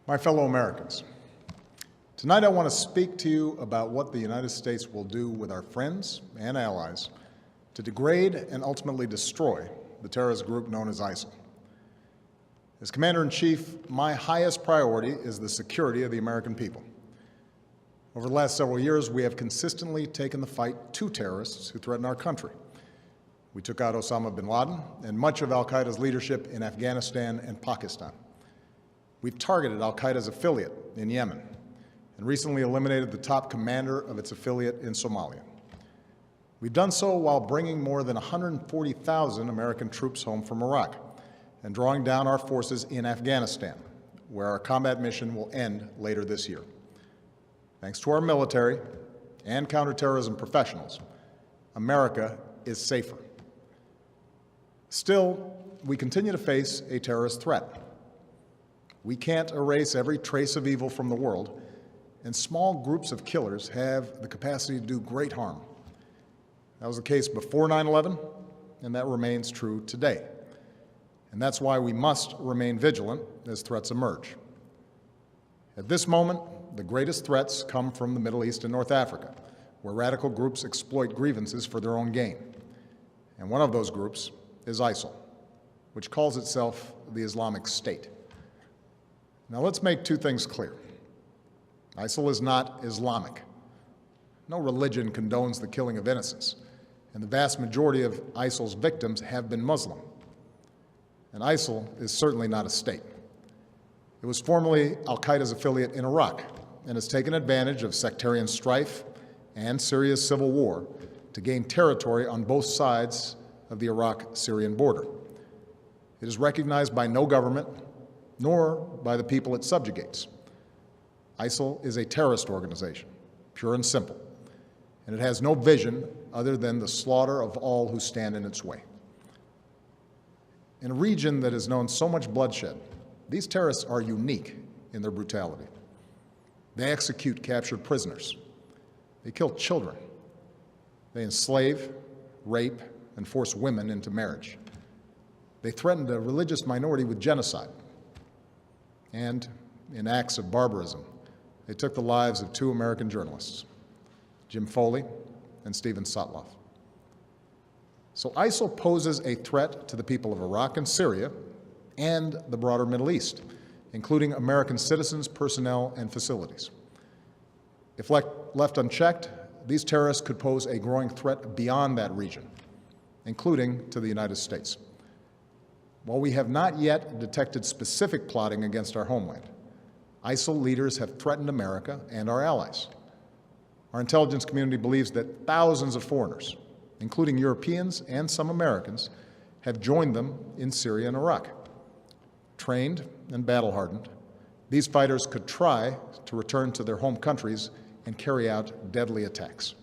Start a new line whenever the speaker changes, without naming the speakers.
My fellow Americans, tonight I want to speak to you about what the United States will do with our friends and allies to degrade and ultimately destroy the terrorist group known as ISIL. As Commander-in-Chief, my highest priority is the security of the American people. Over the last several years, we have consistently taken the fight to terrorists who threaten our country. We took out Osama bin Laden and much of al-Qaeda's leadership in Afghanistan and Pakistan. We've targeted al-Qaeda's affiliate in Yemen and recently eliminated the top commander of its affiliate in Somalia. We've done so while bringing more than 140,000 American troops home from Iraq and drawing down our forces in Afghanistan, where our combat mission will end later this year. Thanks to our military and counterterrorism professionals, America is safer. Still, we continue to face a terrorist threat. We can't erase every trace of evil from the world, and small groups of killers have the capacity to do great harm. That was the case before 9/11, and that remains true today. And that's why we must remain vigilant as threats emerge. At this moment, the greatest threats come from the Middle East and North Africa, where radical groups exploit grievances for their own gain. And one of those groups is ISIL, which calls itself the Islamic State. Now let's make two things clear. ISIL is not Islamic. No religion condones the killing of innocents, and the vast majority of ISIL's victims have been Muslim. And ISIL is certainly not a state. It was formerly al-Qaeda's affiliate in Iraq and has taken advantage of sectarian strife and Syria's civil war to gain territory on both sides of the Iraq-Syrian border. It is recognized by no government, nor by the people it subjugates. ISIL is a terrorist organization, pure and simple, and it has no vision other than the slaughter of all who stand in its way. In a region that has known so much bloodshed, these terrorists are unique in their brutality. They execute captured prisoners. They kill children. They enslave, rape, and force women into marriage. They threatened a religious minority with genocide. And in acts of barbarism, they took the lives of two American journalists, Jim Foley and Steven Sotloff. So ISIL poses a threat to the people of Iraq and Syria and the broader Middle East, including American citizens, personnel, and facilities. If left unchecked, these terrorists could pose a growing threat beyond that region, including to the United States. While we have not yet detected specific plotting against our homeland, ISIL leaders have threatened America and our allies. Our intelligence community believes that thousands of foreigners, including Europeans and some Americans, have joined them in Syria and Iraq. Trained and battle-hardened, these fighters could try to return to their home countries and carry out deadly attacks.